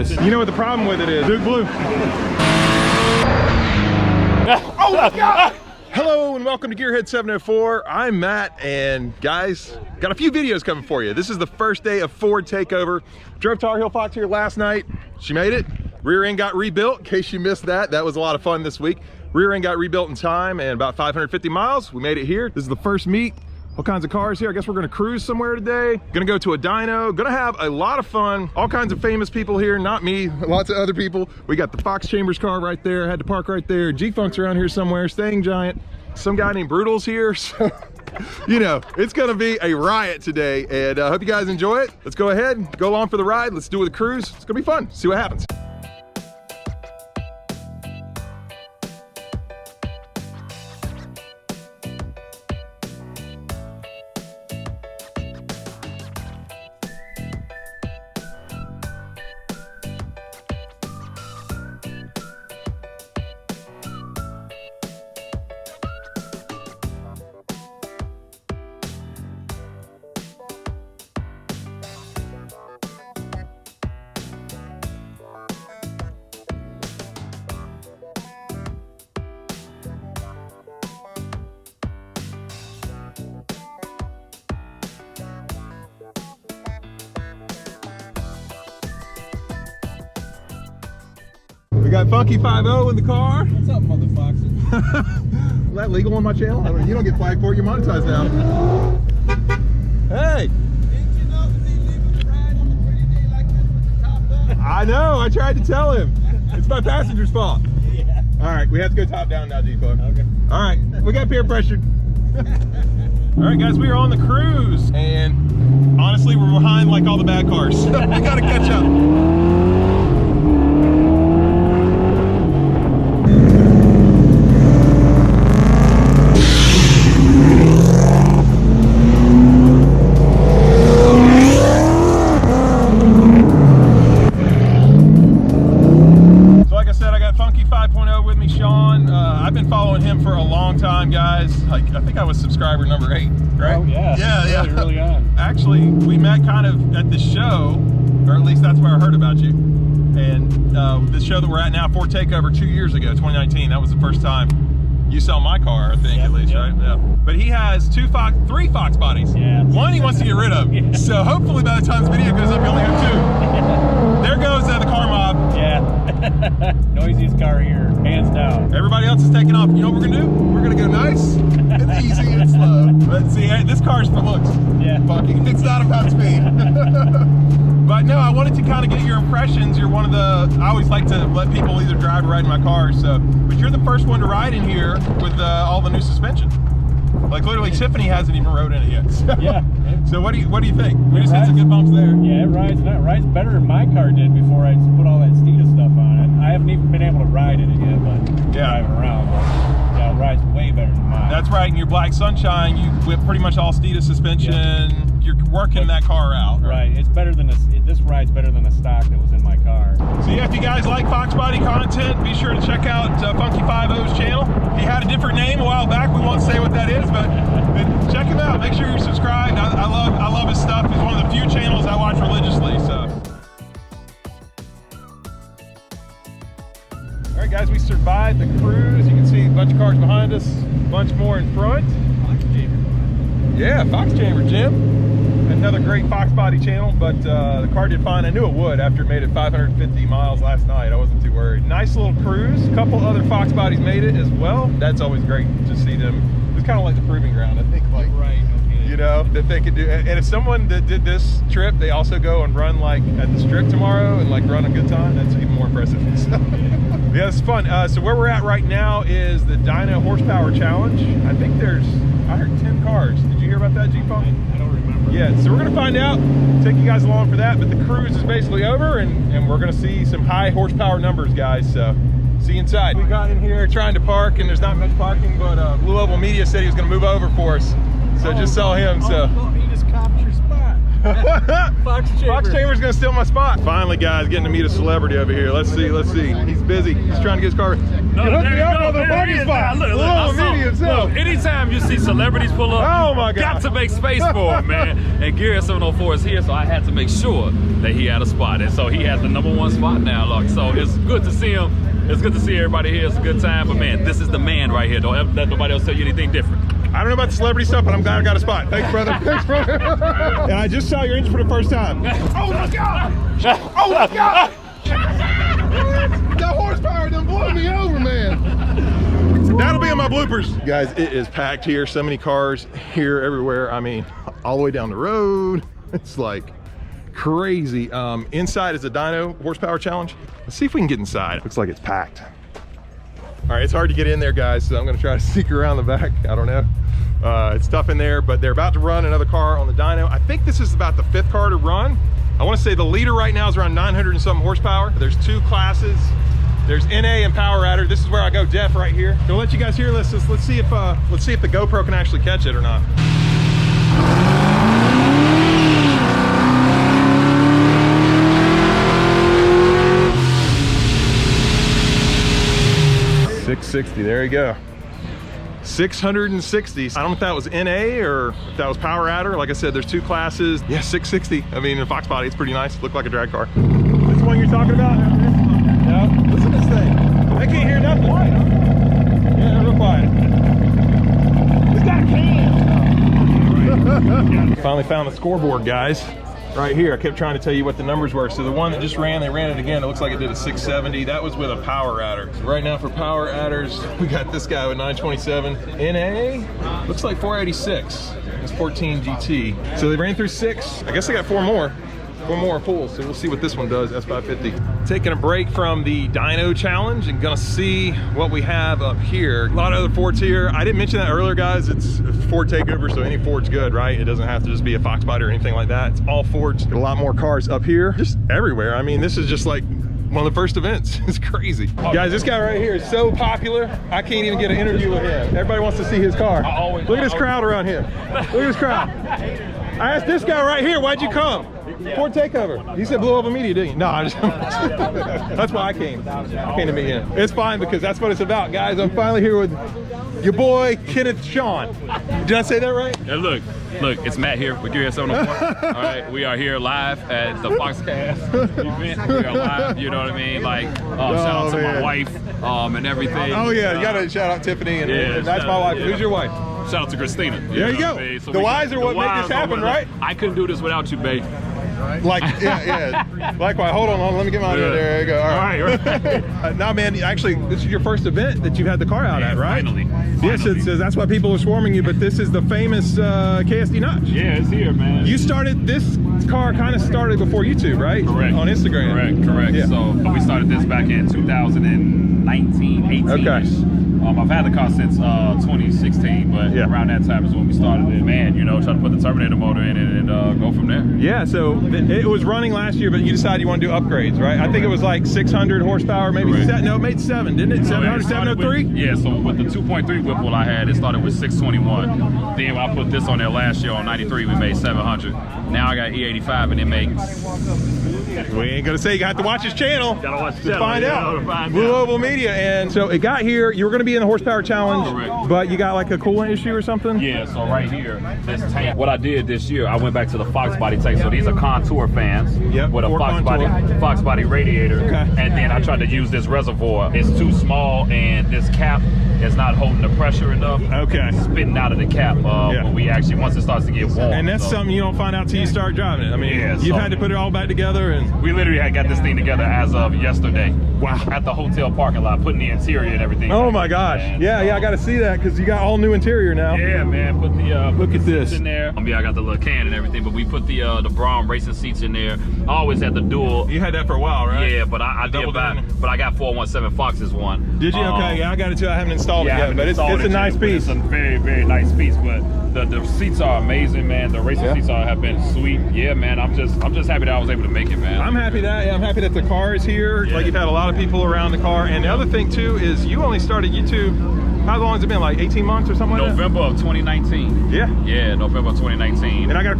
this. You know what the problem with it is? Duke Blue. Oh my God! Hello and welcome to Gearhead 704. I'm Matt, and guys, got a few videos coming for you. This is the first day of Ford Takeover. Drove Tar Heel Fox here last night. She made it. Rear end got rebuilt. In case you missed that, that was a lot of fun this week. Rear end got rebuilt in time and about 550 miles. We made it here. This is the first meet. All kinds of cars here. I guess we're gonna cruise somewhere today. Gonna go to a dyno. Gonna have a lot of fun. All kinds of famous people here, not me, lots of other people. We got the Fox Chambers car right there. Had to park right there. G-Funk's around here somewhere, Staying Giant. Some guy named Brutal's here. So, you know, it's gonna be a riot today, and I hope you guys enjoy it. Let's go ahead, go along for the ride. Let's do it with a cruise. It's gonna be fun. See what happens. We got Funky 5-0 in the car. What's up, motherfuckers? Is that legal on my channel? I mean, you don't get flagged for it, you're monetized now. Hey! Didn't you know it's illegal to ride on a pretty day like this with the top down? I know, I tried to tell him. It's my passenger's fault. Yeah. All right, we have to go top down now, G-Funk. Okay. All right, we got peer pressured. All right, guys, we are on the cruise, and honestly, we're behind like all the bad cars. We gotta catch up. I think I was subscriber number 8, right? Oh yeah. Yeah. Really on. Actually, we met kind of at the show, or at least that's where I heard about you. And the show that we're at now, Ford Takeover, 2 years ago, 2019. That was the first time you saw my car, I think, at least, right? Yeah. But he has three Fox bodies. Yeah. One he wants to get rid of. Yeah. So hopefully by the time this video goes up, you only have 2. There goes the car mob. Yeah. Noisiest car here, hands down. Everybody else is taking off. You know what we're gonna do? We're gonna go nice and easy and slow. But see, this car's for looks. Yeah. Fucking, it's not about speed. But no, I wanted to kind of get your impressions. You're one of the, I always like to let people either drive or ride in my car. So, but you're the first one to ride in here with all the new suspension. Like literally, Tiffany hasn't even rode in it yet. So, yeah. So what do you think? We just hit some good bumps there. Yeah, it rides better than my car did before I put all that Steeda stuff on it. I haven't even been able to ride in it yet, but driving around. But yeah, it rides way better than mine. That's right. In your Black Sunshine, you whip pretty much all Steeda suspension. Yeah. You're working that car out. Right. It's better than this ride's better than the stock that was in my car. So yeah, if you guys like Foxbody content, be sure to check out Funky 5-0's channel. He had a different name a while back. We won't say what that is, but check him out. Make sure you're subscribed. I love his stuff. He's one of the few channels I watch religiously. So. All right, guys, we survived the cruise. You can see a bunch of cars behind us, a bunch more in front. Fox Chamber. Yeah, Fox Chamber, Jim. Another great Foxbody channel, but the car did fine. I knew it would after it made it 550 miles last night. I wasn't too worried. Nice little cruise. A couple other Foxbodies made it as well. That's always great to see them. It's kind of like the proving ground, I think. Like, right. Okay. You know, that they could do. And if someone that did this trip, they also go and run like at the strip tomorrow and like run a good time, that's even more impressive. So, yeah, it's fun. So where we're at right now is the Dyno Horsepower Challenge. I think I heard 10 cars. Did you hear about that, G-Funk? I don't remember. Yeah, so we're gonna find out, take you guys along for that, but the cruise is basically over and we're gonna see some high horsepower numbers, guys, so see you inside. We got in here trying to park and there's not much parking, but Blue Oval Media said he was gonna move over for us. So just saw him, so. He just copped your spot. Fox Chamber's gonna steal my spot. Finally, guys, getting to meet a celebrity over here. Let's see. He's busy. He's trying to get his car. No, you hooked me up on the parking spot. Look, anytime you see celebrities pull up, oh my God, got to make space for him, man. And Gearhead 704 is here, so I had to make sure that he had a spot. And so he has the #1 spot now, look. So it's good to see him. It's good to see everybody here. It's a good time. But man, this is the man right here. Don't ever let nobody else tell you anything different. I don't know about the celebrity stuff, but I'm glad I got a spot. Thanks, brother. Thanks, brother. And I just saw your engine for the first time. Oh my God! Oh my God! That horsepower done blew me over, man. That'll be in my bloopers. Guys, it is packed here. So many cars here, everywhere. I mean, all the way down the road. It's like crazy. Inside is a dyno horsepower challenge. Let's see if we can get inside. Looks like it's packed. All right, it's hard to get in there, guys, so I'm gonna try to sneak around the back. I don't know. It's tough in there, but they're about to run another car on the dyno. I think this is about the 5th car to run. I wanna say the leader right now is around 900 and something horsepower. There's 2 classes. There's NA and Power Adder. This is where I go deaf right here. So I'll let you guys hear this. Let's see if the GoPro can actually catch it or not. .660, there you go. 660. I don't know if that was NA or if that was Power Adder. Like I said, there's 2 classes. Yeah, 660. I mean, in Foxbody, it's pretty nice. Looked like a drag car. This the one you're talking about? No. Listen to this thing. I can't hear nothing. Quiet, huh? Yeah, real quiet. It's got a can. Finally found the scoreboard, guys. Right here, I kept trying to tell you what the numbers were. So the one that just ran, they ran it again. It looks like it did a 670. That was with a Power Adder. So right now for Power Adders, we got this guy with 927. NA, looks like 486. It's 14 GT. So they ran through 6. I guess they got 4 more. 4 more pulls, so we'll see what this one does, S550. Taking a break from the dyno challenge and gonna see what we have up here. A lot of other Fords here. I didn't mention that earlier, guys. It's a Ford Takeover, so any Ford's good, right? It doesn't have to just be a Foxbody or anything like that. It's all Fords. Got a lot more cars up here, just everywhere. I mean, this is just like one of the first events. It's crazy. Guys, this guy right here is so popular, I can't even get an interview with him. Everybody wants to see his car. Look at this crowd around him. Look at this crowd. I asked this guy right here, why'd you come? Ford Takeover. He said blew up media, didn't you? No, I just that's why I came. I came to meet him. It's fine because that's what it's about, guys. I'm finally here with your boy Kenneth Sean. Did I say that right? Yeah, look, it's Matt here with Gearhead 704. All right, we are here live at the Foxcast event. We are live, you know what I mean? Like, shout out to my wife and everything. Oh yeah, you gotta shout out Tiffany and that's my wife. Who's your wife? Shout out to Christina. There you go. I mean? So the wives are what make this happen, right? I couldn't do this without you, babe. Like, yeah. Likewise, hold on, let me get my there you go. All right. Now, man, actually, this is your first event that you've had the car out at, right? Finally. Yes, it says that's why people are swarming you, but this is the famous KSD Notch. Yeah, it's here, man. You started, this car kind of started before YouTube, right? Correct. On Instagram. Correct. Yeah. So we started this back in 2019, 18. Okay. I've had the car since 2016, but around that time is when we started it. Man, you know, trying to put the Terminator motor in it and go from there. Yeah, so it was running last year, but you decided you want to do upgrades, right? I think it was like 600 horsepower, maybe. No, it made 7, didn't it? 700, 703? Yeah, so with the 2.3 Whipple I had, it started with 621. Then I put this on there last year on 93, we made 700. Now I got E85 and it makes... We ain't gonna say, you got to watch his channel. Gotta watch the channel to find out. Blue Oval Media. And so it got here, you were gonna be in the horsepower challenge, but you got like a coolant issue or something? Yeah, so right here, this tank. What I did this year, I went back to the Foxbody tank. So these are Contour fans with a Foxbody radiator. Okay. And then I tried to use this reservoir. It's too small and this cap is not holding the pressure enough. Okay. It's spitting out of the cap when we actually, once it starts to get warm. And that's something you don't find out till you start driving it. I mean, you've had to put it all back together. And we literally had got this thing together as of yesterday. Wow. At the hotel parking lot, putting the interior and everything. Oh my gosh. Yeah, I got to see that because you got all new interior now. Yeah, man. Put the look at this in there. I got the little can and everything, but we put the Braun racing seats in there. I always had the dual. You had that for a while, right? Yeah, but I did buy. But I got 417 Fox's one. Did you? Okay, yeah, I got it too. I haven't installed it yet, but it's a nice piece. It's a very, very nice piece, but the seats are amazing, man. The racing seats have been sweet. Yeah, man. I'm just happy that I was able to make it, man. I'm happy that I'm happy that the car is here. Like, you've had a lot of people around the car, and the other thing too is you only started YouTube How long has it been? Like 18 months or something like that? November of 2019. Yeah. Yeah, November of 2019. And I got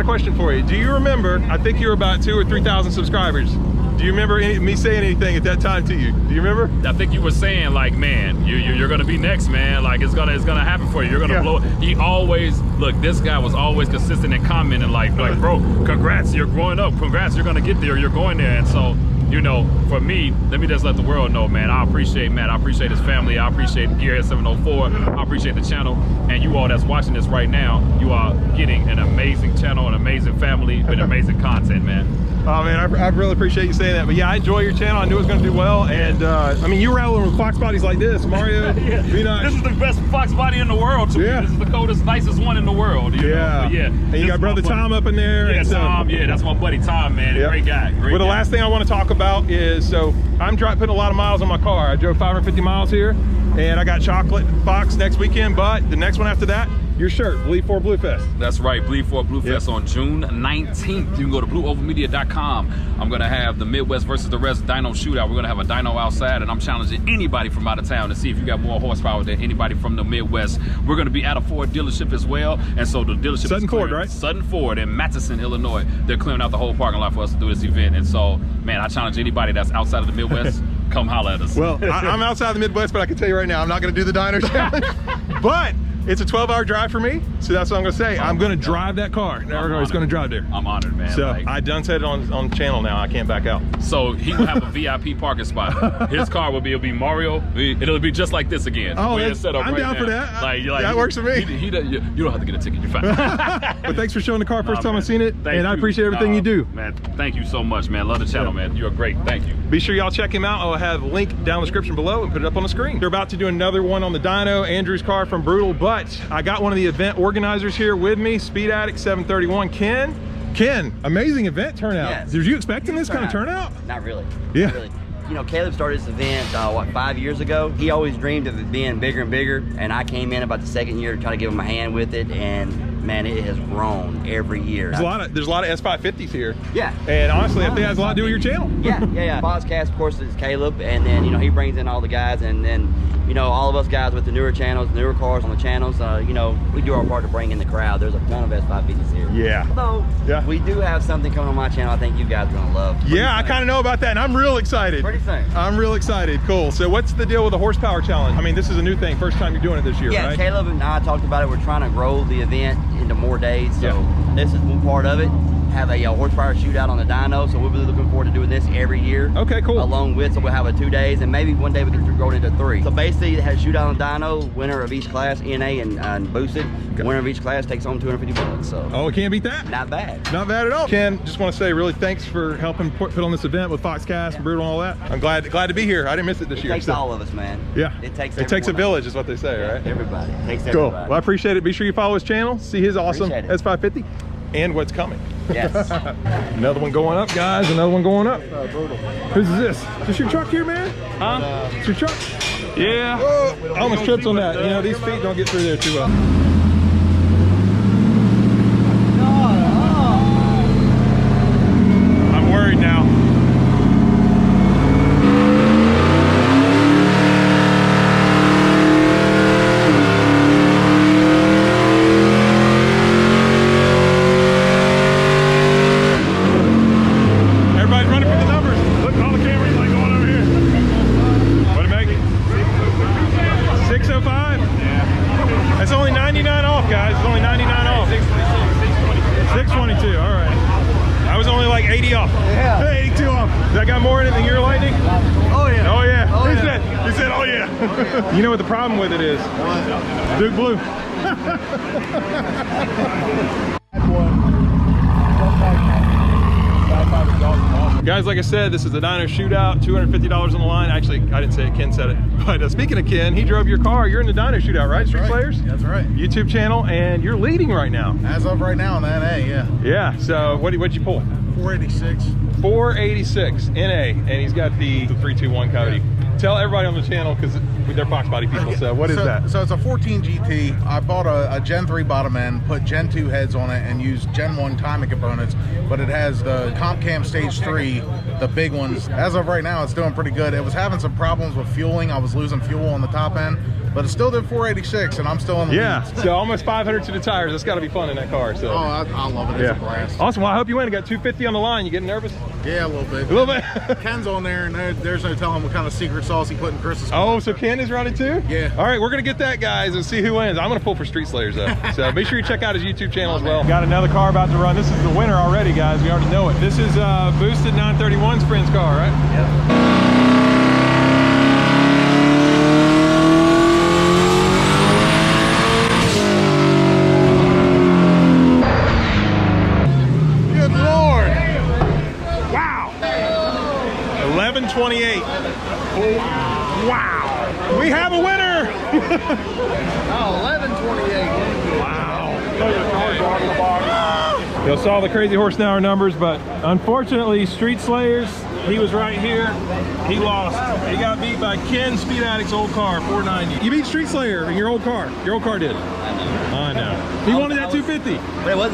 a question for you. Do you remember, I think you were about 2,000 or 3,000 subscribers. Do you remember me saying anything at that time to you? Do you remember? I think you were saying like, man, you're gonna be next, man. Like it's gonna happen for you. You're gonna blow. He always, look, this guy was always consistent in commenting like, bro, congrats, you're growing up. Congrats, you're gonna get there. You're going there. And so, you know, for me, let me just let the world know, man. I appreciate Matt. I appreciate his family. I appreciate Gearhead 704. I appreciate the channel. And you all that's watching this right now, you are getting an amazing channel, an amazing family, with amazing content, man. Oh man, I really appreciate you saying that. But yeah, I enjoy your channel. I knew it was going to do well. And I mean, you were out with Fox bodies like this, Mario. Yeah. This is the best Fox body in the world to me. This is the coldest, nicest one in the world. You know? Yeah. And you got brother Tom up in there. Yeah, Tom. Yeah, that's my buddy Tom, man. Great guy. Well, the last thing I want to talk about is, so I'm putting a lot of miles on my car. I drove 550 miles here, and I got Chocolate Fox next weekend. But the next one after that, your shirt, Bleed For Blue Fest. That's right, Bleed For Blue Fest on June 19th. You can go to blueovermedia.com. I'm gonna have the Midwest versus the rest Dyno shootout. We're gonna have a dyno outside, and I'm challenging anybody from out of town to see if you got more horsepower than anybody from the Midwest. We're gonna be at a Ford dealership as well, and so the dealership Sutton is clearing, Ford, right? Sutton Ford in Matteson, Illinois. They're clearing out the whole parking lot for us to do this event, and so, man, I challenge anybody that's outside of the Midwest, come holler at us. Well, I'm outside the Midwest, but I can tell you right now, I'm not gonna do the dyno challenge. But it's a 12-hour drive for me, so that's what I'm gonna say. I'm gonna drive that car. It's gonna drive there. I'm honored, man. So I done said it on channel now. I can't back out. So he will have a VIP parking spot. His car will be Mario. It'll be just like this again. Oh, I'm down for that. That works for me. You don't have to get a ticket. You're fine. But thanks for showing the car first time I've seen it, and I appreciate everything you do. Man, thank you so much, man. Love the channel, man. You're great. Thank you. Be sure y'all check him out. I'll have a link down in the description below and put it up on the screen. They're about to do another one on the dyno, Andrew's car from Brutal, but I got one of the event organizers here with me, Speed Addict 731, Ken. Ken, amazing event turnout. Yes. Did you expecting this kind of turnout? Not really. Yeah. Not really. You know, Caleb started this event, what, 5 years ago? He always dreamed of it being bigger and bigger, and I came in about the second year to try to give him a hand with it, and man, it has grown every year. There's a lot of S550s here. Yeah. And honestly, I think that has a lot to do with your channel. Yeah. Podcast, of course, is Caleb, and then, you know, he brings in all the guys, and then, you know, all of us guys with the newer channels, newer cars on the channels, you know, we do our part to bring in the crowd. There's a ton of S550s here. Yeah. Although, we do have something coming on my channel I think you guys are going to love. I kind of know about that, and I'm real excited. Pretty soon. I'm real excited. Cool. So what's the deal with the horsepower challenge? I mean, this is a new thing. First time you're doing it this year, right? Yeah, Caleb and I talked about it. We're trying to grow the event into more days. So this is one part of it. Have a horsepower shootout on the dyno, so we'll be looking forward to doing this every year. Okay, cool. Along with, so we'll have a 2 days, and maybe one day we can grow it into 3. So basically, it has a shootout on the dyno, winner of each class, NA and boosted. Winner of each class takes home $250. So. Oh, can't beat that. Not bad. Not bad at all. Ken, just want to say really thanks for helping put on this event with Foxcast and Brutal and all that. I'm glad to be here. I didn't miss it this year. It takes all of us, man. Yeah. It takes a village, is what they say, right? Everybody. It takes cool. everybody. Well, I appreciate it. Be sure you follow his channel, see his awesome S550 and what's coming. Yes. Another one going up, guys. Another one going up. Who's this? Is this your truck here, man? Huh? It's your truck? Yeah. Whoa, I almost tripped on that. You know, these feet don't get through there too well. I'm worried now. You know what the problem with it is? What? Duke Blue. Guys, like I said, this is the dyno shootout, $250 on the line. Actually, I didn't say it, Ken said it. But speaking of Ken, he drove your car. You're in the dyno shootout, right? Street Players? That's right. YouTube channel, and you're leading right now. As of right now in the NA, yeah. Yeah, so what'd you pull? 486. 486 NA, and he's got the 321 Coyote. Tell everybody on the channel, because they're Fox body people, so what is that? So it's a 14 GT. I bought a Gen 3 bottom end, put Gen 2 heads on it, and used Gen 1 timing components, but it has the comp cam stage 3, the big ones. As of right now, it's doing pretty good. It was having some problems with fueling. I was losing fuel on the top end, but it still did 486, and I'm still in the lead. So almost 500 to the tires. That's got to be fun in that car. So. Oh, I love it. It's a blast. Awesome. Well, I hope you win. You got 250 on the line. You getting nervous? Yeah, a little bit. A little bit. Ken's on there, and there's no telling what kind of secret sauce he put in Chris's car. Oh, so Ken is running too? Yeah. All right, we're gonna get that, guys, and see who wins. I'm gonna pull for Street Slayers though. So make sure you check out his YouTube channel as well. Got another car about to run. This is the winner already, guys. We already know it. This is boosted 931's friend's car, right? Yep. Good Lord. Wow. 1128. Wow. We have a winner. Oh, 1128. Wow. Y'all saw the crazy horse and hour numbers, but unfortunately, Street Slayers, he was right here. He lost. He got beat by Ken Speed Addict's old car, 490. You beat Street Slayer in your old car. Your old car did. I know. He wanted that 250. But it was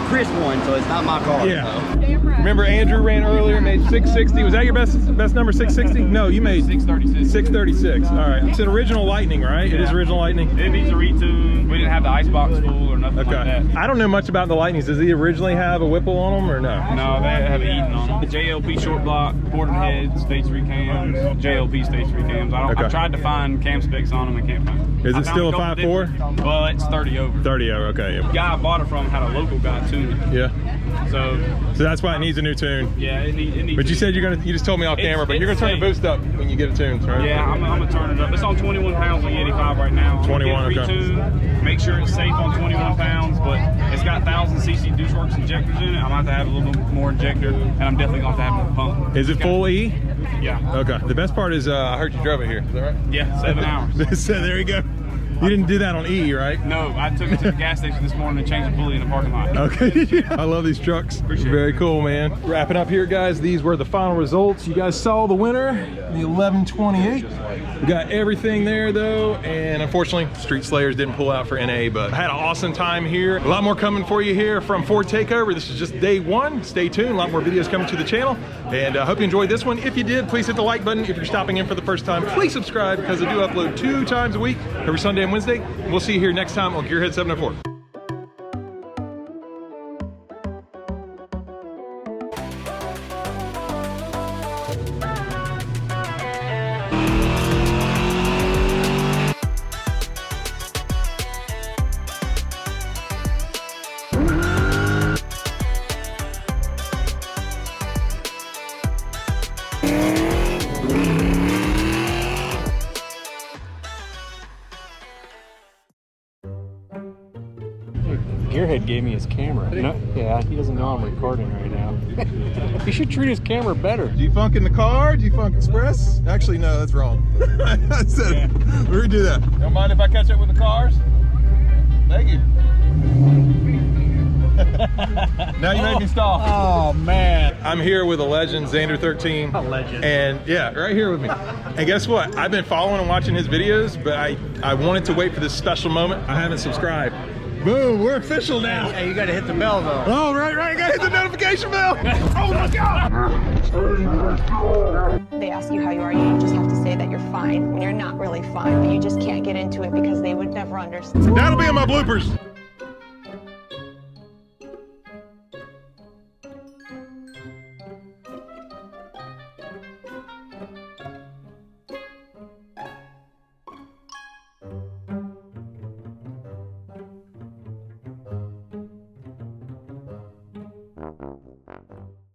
Chris won, so it's not my car. Yeah. So. Remember Andrew ran earlier, made 660. Was that your best number, 660? No, you made 636. 636. All right. It's an original Lightning, right? Yeah. It is original Lightning. It needs a retune. We didn't have the icebox full or nothing like that. I don't know much about the Lightnings. Does he originally have a Whipple on them or no? No, they have an Eaton on them. The JLP short block, ported head, stage 3 cams, JLP stage 3 cams. I tried to find cam specs on them and can't find them. Is it still a 5.4? Well, it's 30 over. 30 over, okay. The guy I bought it from had a local guy tune it. Yeah. So that's why it needs a new tune. Yeah, it needs. But you said you just told me off camera, but you're gonna turn the boost up when you get it tuned, right? Yeah, I'm gonna turn it up. It's on 21 pounds on 85 right now. 21, okay. Retune, make sure it's safe on 21 pounds, but it's got 1000cc Doucheworks injectors in it. I'm gonna have to have a little bit more injector, and I'm definitely gonna have to have more pump. Is it full E? Yeah. Okay. The best part is I heard you drove it here. Is that right? Yeah, 7 hours. So there you go. You didn't do that on E, right? No, I took it to the gas station this morning and changed the pulley in the parking lot. Okay. I love these trucks. Appreciate Very cool, man. Wrapping up here, guys. These were the final results. You guys saw the winner, the 1128. We got everything there, though, and unfortunately, Street Slayers didn't pull out for NA, but I had an awesome time here. A lot more coming for you here from Ford Takeover. This is just day one. Stay tuned. A lot more videos coming to the channel, and I hope you enjoyed this one. If you did, please hit the like button. If you're stopping in for the first time, please subscribe, because I do upload 2 times a week, every Sunday and Wednesday. We'll see you here next time on Gearhead 704. Gearhead gave me his camera. No, yeah, he doesn't know I'm recording right now. He should treat his camera better. G-Funk in the car, G-Funk Express. Actually, no, that's wrong. I said, we're gonna do that. Don't mind if I catch up with the cars? Thank you. Now you made me stop. Oh, man. I'm here with a legend, Xander 13. A legend. And yeah, right here with me. And guess what? I've been following and watching his videos, but I wanted to wait for this special moment. I haven't subscribed. Boom, we're official now. Hey, you gotta hit the bell though. Oh, right, you gotta hit the notification bell. Oh my God. They ask you how you are, you just have to say that you're fine when you're not really fine, but you just can't get into it because they would never understand. That'll be in my bloopers.